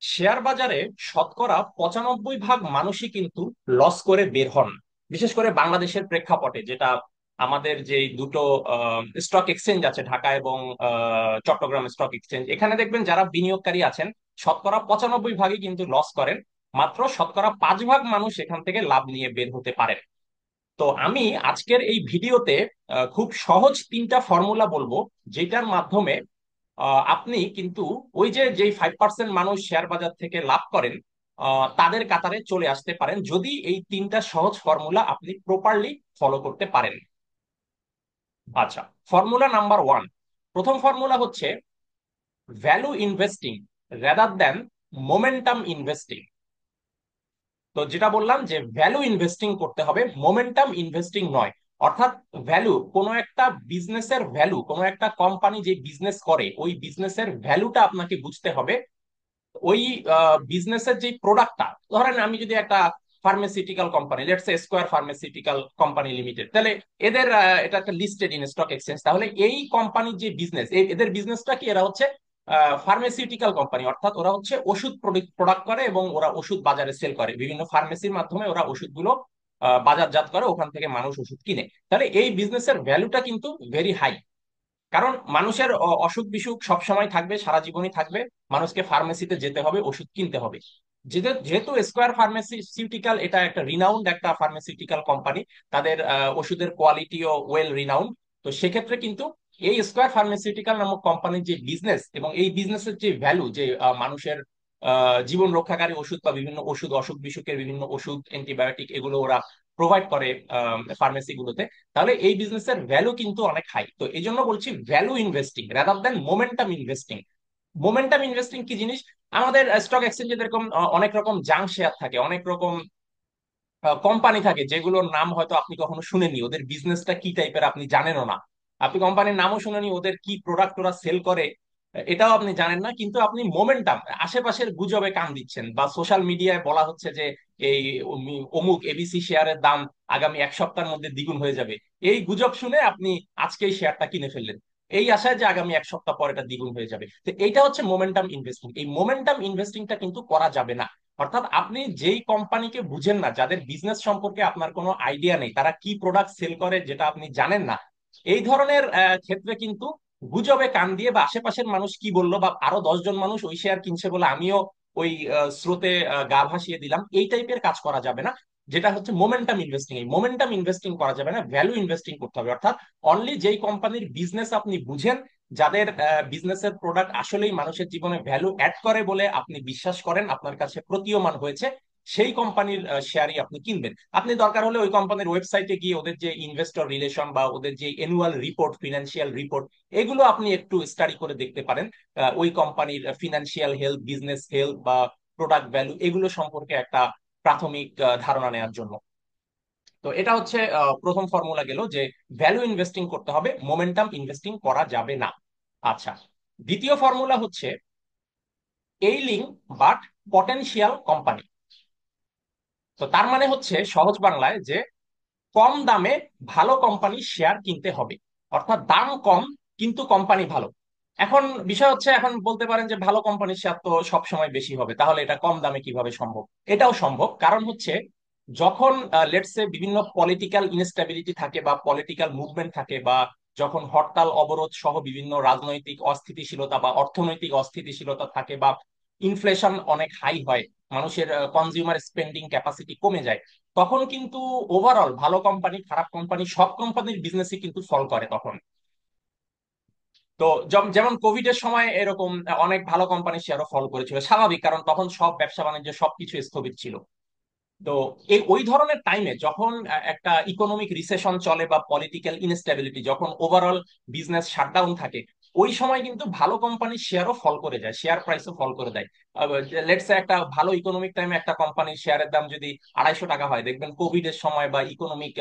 Share বাজারে শতকরা 95% মানুষই কিন্তু লস করে বের হন। বিশেষ করে বাংলাদেশের প্রেক্ষাপটে, যেটা আমাদের যে দুটো স্টক এক্সচেঞ্জ আছে, ঢাকা এবং চট্টগ্রাম স্টক এক্সচেঞ্জ, এখানে দেখবেন যারা বিনিয়োগকারী আছেন শতকরা 95%ই কিন্তু লস করেন। মাত্র শতকরা 5% মানুষ এখান থেকে লাভ নিয়ে বের হতে পারেন। তো আমি আজকের এই ভিডিওতে খুব সহজ 3টা ফর্মুলা বলবো, যেটার মাধ্যমে আপনি কিন্তু ওই যে যেই 5% মানুষ শেয়ার বাজার থেকে লাভ করেন, তাদের কাতারে চলে আসতে পারেন যদি এই 3টা সহজ ফর্মুলা আপনি প্রপারলি ফলো করতে পারেন। আচ্ছা, ফর্মুলা নাম্বার 1। প্রথম ফর্মুলা হচ্ছে value investing rather than momentum investing. তো যেটা বললাম যে ভ্যালু ইনভেস্টিং করতে হবে, মোমেন্টাম ইনভেস্টিং নয়। অর্থাৎ ভ্যালু, কোনো একটা বিজনেসের ভ্যালু, কোনো একটা কোম্পানি যে বিজনেস করে ওই বিজনেসের ভ্যালুটা আপনাকে বুঝতে হবে। ওই বিজনেসের যে প্রোডাক্টটা, ধরেন আমি যদি একটা pharmaceutical company, let's say square pharmaceutical company limited, তাহলে এদের এটা একটা লিস্টেড ইন স্টক এক্সচেঞ্জ, তাহলে এই কোম্পানির যে বিজনেস, এদের বিজনেসটা কি, এরা হচ্ছে ফার্মাসিউটিক্যাল কোম্পানি, অর্থাৎ ওরা হচ্ছে ওষুধ প্রোডাক্ট করে এবং ওরা ওষুধ বাজারে সেল করে, বিভিন্ন ফার্মেসির মাধ্যমে ওরা ওষুধগুলো বাজারজাত করে, ওখান থেকে মানুষ ওষুধ কিনে। তাহলে এই বিজনেসের ভ্যালুটা কিন্তু ভেরি হাই। কারণ মানুষের অসুখ বিসুখ সব সময় থাকবে, সারা জীবনই থাকবে। মানুষকে ফার্মেসিতে যেতে হবে, ওষুধ কিনতে হবে। যেহেতু স্কয়ার ফার্মাসিউটিক্যাল এটা একটা রিনাউন্ড একটা ফার্মাসিউটিক্যাল কোম্পানি, তাদের ওষুধের কোয়ালিটিও ওয়েল রিনাউন্ড। তো সেক্ষেত্রে কিন্তু এই স্কয়ার ফার্মাসিউটিক্যাল নামক কোম্পানির যে বিজনেস এবং এই বিজনেসের যে ভ্যালু, যে মানুষের জীবন রক্ষাকারী ওষুধ বা বিভিন্ন ওষুধ, অসুখ বিসুখের বিভিন্ন ওষুধ, অ্যান্টিবায়োটিক, এগুলো ওরা প্রোভাইড করে ফার্মেসি গুলোতে, তাহলে এই বিজনেসের ভ্যালু কিন্তু অনেক হাই। তো এই জন্য বলছি value investing rather than momentum investing. Momentum investing কি জিনিস? আমাদের স্টক এক্সচেঞ্জে এরকম অনেক রকম জাঙ্ক শেয়ার থাকে, অনেক রকম কোম্পানি থাকে যেগুলোর নাম হয়তো আপনি কখনো শুনেননি, ওদের বিজনেসটা কি টাইপের আপনি জানেনও না। আপনি কোম্পানির নামও শুনেনি, ওদের কি প্রোডাক্ট ওরা সেল করে এটাও আপনি জানেন না, কিন্তু আপনি মোমেন্টাম, আশেপাশের গুজবে কান দিচ্ছেন, বা সোশ্যাল মিডিয়ায় বলা হচ্ছে যে এই অমুক এবিসি শেয়ারের দাম আগামী 1 সপ্তাহের মধ্যে দ্বিগুণ হয়ে যাবে। এই গুজব শুনে আপনি আজকেই শেয়ারটা কিনে ফেললেন, এই আশায় যে আগামী 1 সপ্তাহ পর এটা দ্বিগুণ হয়ে যাবে। তো এইটা হচ্ছে মোমেন্টাম ইনভেস্টিং। এই মোমেন্টাম ইনভেস্টিংটা কিন্তু করা যাবে না। অর্থাৎ আপনি যেই কোম্পানিকে বুঝেন না, যাদের বিজনেস সম্পর্কে আপনার কোনো আইডিয়া নেই, তারা কি প্রোডাক্ট সেল করে যেটা আপনি জানেন না, এই ধরনের ক্ষেত্রে কিন্তু গুজবে কান দিয়ে, বা আশেপাশের মানুষ কি বললো, বা আরো 10 জন মানুষ ওই শেয়ার কিনছে বলে আমিও ওই স্রোতে গা ভাসিয়ে দিলাম, এই টাইপের কাজ করা যাবে না। যেটা হচ্ছে মোমেন্টাম ইনভেস্টিং, এই মোমেন্টাম ইনভেস্টিং করা যাবে না, ভ্যালু ইনভেস্টিং করতে হবে। অর্থাৎ অনলি যেই কোম্পানির বিজনেস আপনি বুঝেন, যাদের বিজনেসের প্রোডাক্ট আসলেই মানুষের জীবনে ভ্যালু অ্যাড করে বলে আপনি বিশ্বাস করেন, আপনার কাছে প্রতীয়মান হয়েছে, সেই কোম্পানির শেয়ারই আপনি কিনবেন। আপনি দরকার হলে ওই কোম্পানির ওয়েবসাইটে গিয়ে ওদের যে ইনভেস্টর রিলেশন বা ওদের যে অ্যানুয়াল রিপোর্ট, ফিনান্সিয়াল রিপোর্ট, এগুলো আপনি একটু স্টাডি করে দেখতে পারেন, ওই কোম্পানির ফিনান্সিয়াল হেলথ, বিজনেস হেলথ বা প্রোডাক্ট ভ্যালু, এগুলো সম্পর্কে একটা প্রাথমিক ধারণা নেওয়ার জন্য। তো এটা হচ্ছে প্রথম ফর্মুলা গেল, যে ভ্যালু ইনভেস্টিং করতে হবে, মোমেন্টাম ইনভেস্টিং করা যাবে না। আচ্ছা, দ্বিতীয় ফর্মুলা হচ্ছে এইলিং বাট পটেনশিয়াল কোম্পানি। তো তার মানে হচ্ছে সহজ বাংলায় যে কম দামে ভালো কোম্পানি শেয়ার কিনতে হবে। অর্থাৎ দাম কম কিন্তু কোম্পানি ভালো। এখন বিষয় হচ্ছে, এখন বলতে পারেন যে ভালো কোম্পানির শেয়ার তো সব সময় বেশি হবে, তাহলে এটা কম দামে কিভাবে সম্ভব? এটাও সম্ভব। কারণ হচ্ছে যখন লেটস সে বিভিন্ন পলিটিক্যাল ইনস্টেবিলিটি থাকে বা পলিটিক্যাল মুভমেন্ট থাকে, বা যখন হরতাল অবরোধ সহ বিভিন্ন রাজনৈতিক অস্থিতিশীলতা বা অর্থনৈতিক অস্থিতিশীলতা থাকে, বা ইনফ্লেশন অনেক হাই হয়, মানুষের কনজিউমার স্পেন্ডিং ক্যাপাসিটি কমে যায়, তখন কিন্তু ওভারঅল ভালো কোম্পানি, খারাপ কোম্পানি, সব কোম্পানির বিজনেসই কিন্তু ফল করে তখন। তো যেমন কোভিড এর সময় এরকম অনেক ভালো কোম্পানির শেয়ারও ফল করেছিল, স্বাভাবিক, কারণ তখন সব ব্যবসা বাণিজ্য সবকিছু স্থগিত ছিল। তো এই ওই ধরনের টাইমে যখন একটা ইকোনমিক রিসেশন চলে বা পলিটিক্যাল ইনস্টেবিলিটি, যখন ওভারঅল বিজনেস শাটডাউন থাকে, ওই সময় কিন্তু ভালো কোম্পানির শেয়ারও ফল করে যায়, শেয়ার প্রাইসও ফল করে দেয়। লেটস একটা ভালো ইকোনমিক টাইমে একটা কোম্পানির শেয়ারের দাম যদি 250 টাকা হয়, দেখবেন কোভিড এর সময় বা ইকোনমিক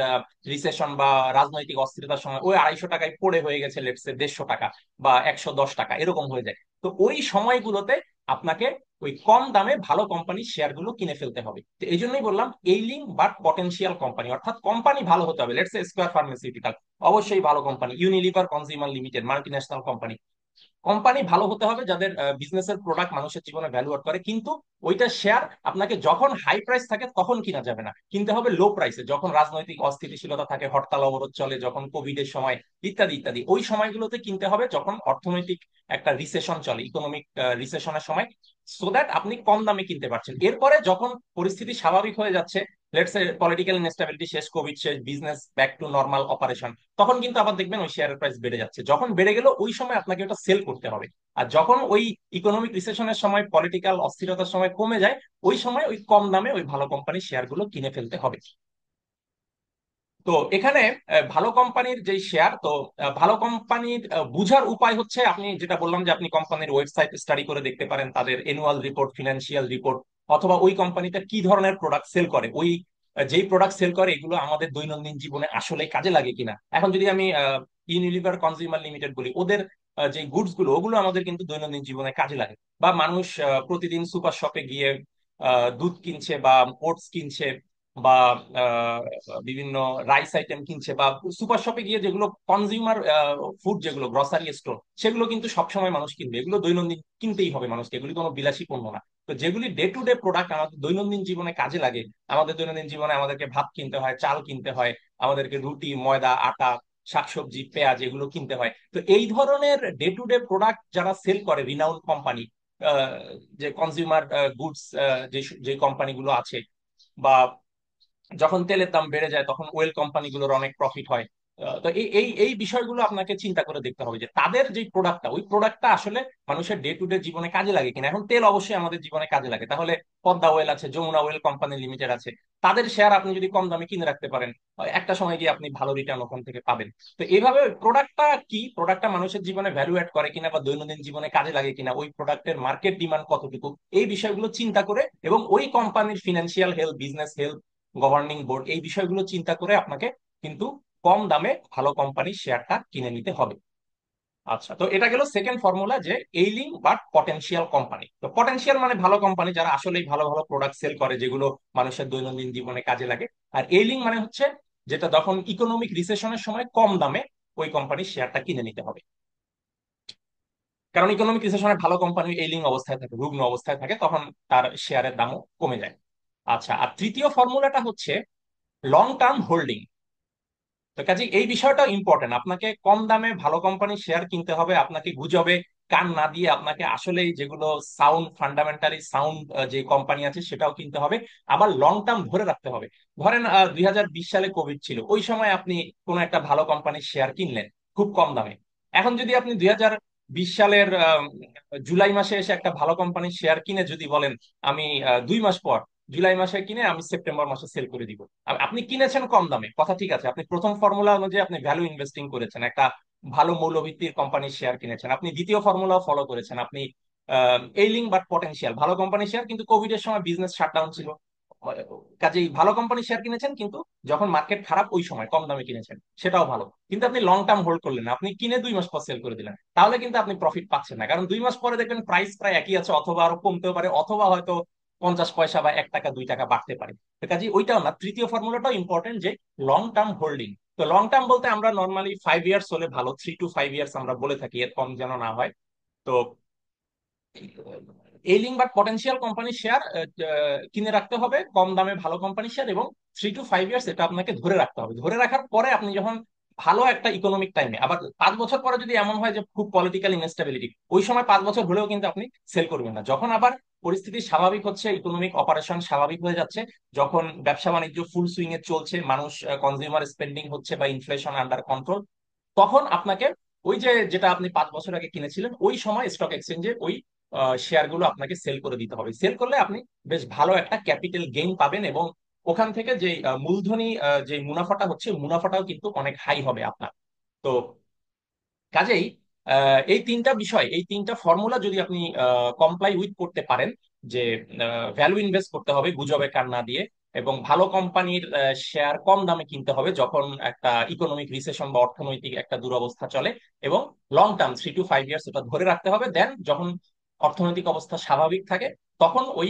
রিসেশন বা রাজনৈতিক অস্থিরতার সময় ওই 250 টাকায় পড়ে হয়ে গেছে লেটস 150 টাকা বা 110 টাকা, এরকম হয়ে যায়। তো ওই সময়গুলোতে আপনাকে ওই কম দামে ভালো কোম্পানির শেয়ার গুলো কিনে ফেলতে হবে। তো এই জন্যই বললাম এইলিং বাট পটেনশিয়াল কোম্পানি, অর্থাৎ কোম্পানি ভালো হতে হবে। লেটস সে স্কয়ার ফার্মাসিউটিক্যাল, অবশ্যই ভালো company. Unilever consumer limited, multi national company, company ভালো হতে হবে যাদের বিজনেসের প্রোডাক্ট মানুষের জীবনে ভ্যালু অ্যাড করে, কিন্তু ওইটা শেয়ার আপনাকে যখন হাই প্রাইস থাকে তখন কিনা যাবে না, কিনতে হবে লো প্রাইসে, যখন রাজনৈতিক অস্থিতিশীলতা থাকে, হরতাল অবরোধ চলে, যখন কোভিড এর সময় ইত্যাদি ইত্যাদি, ওই সময়গুলোতে কিনতে হবে যখন অর্থনৈতিক একটা রিসেশন চলে, ইকোনমিক রিসেশনের সময়, সো দ্যাট আপনি কম দামে কিনতে পারছেন। এরপরে যখন পরিস্থিতি স্বাভাবিক হয়ে যাচ্ছে, লেটস সে পলিটিক্যাল ইনস্টেবিলিটি শেষ, কোভিড শেষ, business back to normal operation, তখন কিন্তু আবার দেখবেন ওই শেয়ারের প্রাইস বেড়ে যাচ্ছে। যখন বেড়ে গেল ওই সময় আপনাকে ওটা সেল করতে হবে। আর যখন ওই ইকোনমিক রিসেশনের সময়, পলিটিক্যাল অস্থিরতার সময় কমে যায়, ওই সময় ওই কম দামে ওই ভালো কোম্পানির শেয়ার গুলো কিনে ফেলতে হবে। তো এখানে ভালো কোম্পানির যেই শেয়ার, তো ভালো কোম্পানির বুঝার উপায় হচ্ছে, আপনি যেটা বললাম যে আপনি কোম্পানির ওয়েবসাইট স্টাডি করে দেখতে পারেন, তাদের এনুয়াল রিপোর্ট, ফিনান্সিয়াল রিপোর্ট, অথবা ওই কোম্পানিটা কি ধরনের প্রোডাক্ট সেল করে, ওই যেই প্রোডাক্ট সেল করে এগুলো আমাদের দৈনন্দিন জীবনে আসলে কাজে লাগে কিনা। এখন যদি আমি ইউনিলিভার কনজিউমার লিমিটেড বলি, ওদের যে গুডস গুলো, ওগুলো আমাদের কিন্তু দৈনন্দিন জীবনে কাজে লাগে। বা মানুষ প্রতিদিন সুপার শপে গিয়ে দুধ কিনছে বা ওটস কিনছে, বা আহ, বিভিন্ন রাইস আইটেম কিনছে, বা সুপার শপে গিয়ে যেগুলো কনজিউমার ফুড, যেগুলো গ্রসারি স্টোর, সেগুলো কিন্তু সবসময় মানুষ কিনবে, এগুলো দৈনন্দিন কিনতেই হবে মানুষকে, এগুলি কোনো বিলাসী পণ্য না। তো যেগুলি ডে টু ডে প্রোডাক্ট আমাদের দৈনন্দিন জীবনে কাজে লাগে, আমাদের দৈনন্দিন জীবনে আমাদেরকে ভাত কিনতে হয়, চাল কিনতে হয়, আমাদেরকে রুটি, ময়দা, আটা, শাকসবজি, পেঁয়াজ, এগুলো কিনতে হয়। তো এই ধরনের ডে টু ডে প্রোডাক্ট যারা সেল করে, রিনাউন্ড কোম্পানি, যে কনজিউমার গুডস, যে যে কোম্পানিগুলো আছে, বা যখন তেলের দাম বেড়ে যায় তখন ওয়েল কোম্পানিগুলোর অনেক প্রফিট হয়। তো এই এই এই বিষয়গুলো আপনাকে চিন্তা করে দেখতে হবে যে তাদের যে প্রোডাক্টটা, ওই প্রোডাক্টটা আসলে মানুষের ডে টু ডে জীবনে কাজে লাগে কিনা। এখন তেল অবশ্যই আমাদের জীবনে কাজে লাগে, তাহলে পদ্মা ওয়েল আছে, যমুনা ওয়েল কোম্পানি লিমিটেড আছে, তাদের শেয়ার আপনি যদি কম দামে কিনে রাখতে পারেন, একটা সময় গিয়ে আপনি ভালো রিটার্ন ওখান থেকে পাবেন। তো এইভাবে প্রোডাক্টটা কি, প্রোডাক্টটা মানুষের জীবনে ভ্যালু অ্যাড করে কিনা বা দৈনন্দিন জীবনে কাজে লাগে কিনা, ওই প্রোডাক্টের মার্কেট ডিমান্ড কতটুকু, এই বিষয়গুলো চিন্তা করে, এবং ওই কোম্পানির financial health, business health, governing board, এই বিষয়গুলো চিন্তা করে আপনাকে কিন্তু কম দামে ভালো কোম্পানির শেয়ারটা কিনে নিতে হবে। আচ্ছা, তো এটা গেল সেকেন্ড ফর্মুলা, যে এইলিং বাট পটেনশিয়াল কোম্পানি। তো পটেনশিয়াল মানে ভালো কোম্পানি, যারা আসলেই ভালো ভালো প্রোডাক্ট সেল করে, যেগুলো মানুষের দৈনন্দিন জীবনে কাজে লাগে। আর এইলিং মানে হচ্ছে যেটা যখন ইকোনমিক রিসেশনের সময় কম দামে ওই কোম্পানির শেয়ারটা কিনে নিতে হবে, কারণ ইকোনমিক রিসেশনে ভালো কোম্পানি এইলিং অবস্থায় থাকে, রুগ্ন অবস্থায় থাকে, তখন তার শেয়ারের দামও কমে যায়। আচ্ছা, আর তৃতীয় ফর্মুলাটা হচ্ছে লং টার্ম হোল্ডিং। তো কাজে এই বিষয়টা ইম্পর্টেন্ট, আপনাকে কম দামে ভালো কোম্পানির শেয়ার কিনতে হবে, আপনাকে গুজবে কান না দিয়ে আপনাকে আসলে যেগুলো সাউন্ড, ফান্ডামেন্টালি সাউন্ড যে কোম্পানি আছে সেটাও কিনতে হবে, আবার লং টার্ম ধরে রাখতে হবে। ধরেন 2020 সালে কোভিড ছিল, ওই সময় আপনি কোনো একটা ভালো কোম্পানির শেয়ার কিনলেন খুব কম দামে। এখন যদি আপনি 2020 সালের জুলাই মাসে এসে একটা ভালো কোম্পানির শেয়ার কিনে যদি বলেন, আমি 2 মাস পর, জুলাই মাসে কিনে আমি সেপ্টেম্বর মাসে সেল করে দিব, আপনি কিনেছেন কম দামে, কথা ঠিক আছে, আপনি প্রথম ফর্মুলা অনুযায়ী আপনি ভ্যালু ইনভেস্টিং করেছেন, একটা ভালো মৌলভিত্তির কোম্পানির শেয়ার কিনেছেন, আপনি দ্বিতীয় ফর্মুলা ফলো করেছেন, আপনি এইলিং বাট পটেনশিয়াল ভালো কোম্পানির শেয়ার, কিন্তু কোভিড এর সময় বিজনেস শাটডাউন ছিল, কাজেই ভালো কোম্পানির শেয়ার কিনেছেন, কিন্তু যখন মার্কেট খারাপ ওই সময় কম দামে কিনেছেন, সেটাও ভালো। কিন্তু আপনি লং টার্ম হোল্ড করলেন না, আপনি কিনে 2 মাস পর সেল করে দিলেন, তাহলে কিন্তু আপনি প্রফিট পাচ্ছেন না, কারণ 2 মাস পরে দেখবেন প্রাইস প্রায় একই আছে, অথবা আরো কমতেও পারে, অথবা হয়তো 50 পয়সা বা 1 টাকা 2 টাকা বাড়তে পারে। তো কাজে ওইটাও না, তৃতীয় ফর্মুলাটাও ইম্পর্টেন্ট, যে লং টার্ম হোল্ডিং। তো লং টার্ম বলতে আমরা নর্মালি 5 ইয়ার্স হলে ভালো, 3 to 5 ইয়ার্স আমরা বলে থাকি, এর কম যেন না হয়। তো এইলিং বা পটেনশিয়াল কোম্পানির শেয়ার কিনে রাখতে হবে কম দামে ভালো কোম্পানির শেয়ার, এবং 3 to 5 ইয়ার্স এটা আপনাকে ধরে রাখতে হবে। ধরে রাখার পরে আপনি যখন ভালো একটা ইকোনমিক টাইমে, আবার 5 বছর পরে যদি এমন হয় যে খুব পলিটিক্যাল ইনস্টেবিলিটি, ওই সময় 5 বছর হলেও কিন্তু আপনি সেল করবেন না। যখন আবার পরিস্থিতি স্বাভাবিক হচ্ছে, ইকোনমিক অপারেশন স্বাভাবিক হয়ে যাচ্ছে, যখন ব্যবসা বাণিজ্য ফুল সুইং এ চলছে, মানুষ কনজিউমার স্পেন্ডিং হচ্ছে বা ইনফ্লেশন আন্ডার কন্ট্রোল, তখন আপনাকে ওই যে যেটা আপনি 5 বছর আগে কিনেছিলেন, ওই সময় স্টক এক্সচেঞ্জে ওই শেয়ার গুলো আপনাকে সেল করে দিতে হবে। সেল করলে আপনি বেশ ভালো একটা ক্যাপিটাল গেইন পাবেন, এবং ওখান থেকে যে মূলধনী যে মুনাফাটা হচ্ছে, মুনাফাটাও কিন্তু অনেক হাই হবে আপনার। তো কাজেই এই তিনটা বিষয়, এই তিনটা ফর্মুলা যদি আপনি কমপ্লাই উইথ করতে পারেন, যে ভ্যালু ইনভেস্ট করতে হবে গুজবে কান না দিয়ে, এবং ভালো কোম্পানির শেয়ার কম দামে কিনতে হবে যখন একটা ইকোনমিক রিসেশন বা অর্থনৈতিক একটা দুরবস্থা চলে, এবং লং টার্ম 3 to 5 ইয়ার্স এটা ধরে রাখতে হবে, দেন যখন অর্থনৈতিক অবস্থা স্বাভাবিক থাকে, তখন ওই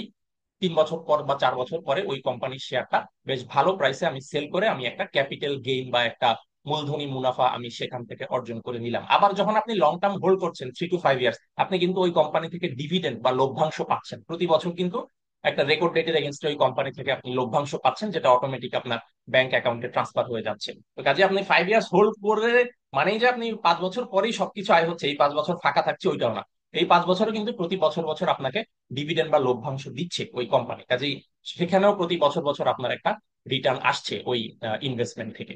3 বছর পর বা 4 বছর পরে ওই কোম্পানির শেয়ারটা বেশ ভালো প্রাইসে আমি সেল করে আমি একটা ক্যাপিটাল গেইন বা একটা মূলধনী মুনাফা আমি সেখান থেকে অর্জন করে নিলাম। আবার যখন আপনি লং টার্ম হোল্ড করছেন 3 to 5 ইয়ার্স, আপনি কিন্তু ওই কোম্পানি থেকে ডিভিডেন্ড বা লভ্যাংশ পাচ্ছেন প্রতি বছর, কিন্তু একটা রেকর্ড ডেটের এগেনস্টে ওই কোম্পানি থেকে আপনি লভ্যাংশ পাচ্ছেন, যেটা অটোমেটিক আপনার ব্যাংক অ্যাকাউন্টে ট্রান্সফার হয়ে যাচ্ছে। তো কাজে আপনি 5 ইয়ার্স হোল্ড করে মানেই যে আপনি 5 বছর পরেই সবকিছু আয় হচ্ছে, এই 5 বছর ফাঁকা থাকছে ওইটাও না। এই 5 বছরও কিন্তু প্রতি বছর বছর আপনাকে ডিভিডেন্ড বা লভ্যাংশ দিচ্ছে ওই কোম্পানি। কাজেই সেখানেও প্রতি বছর বছর আপনার একটা রিটার্ন আসছে ওই ইনভেস্টমেন্ট থেকে।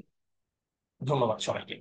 ধন্যবাদ সবাইকে।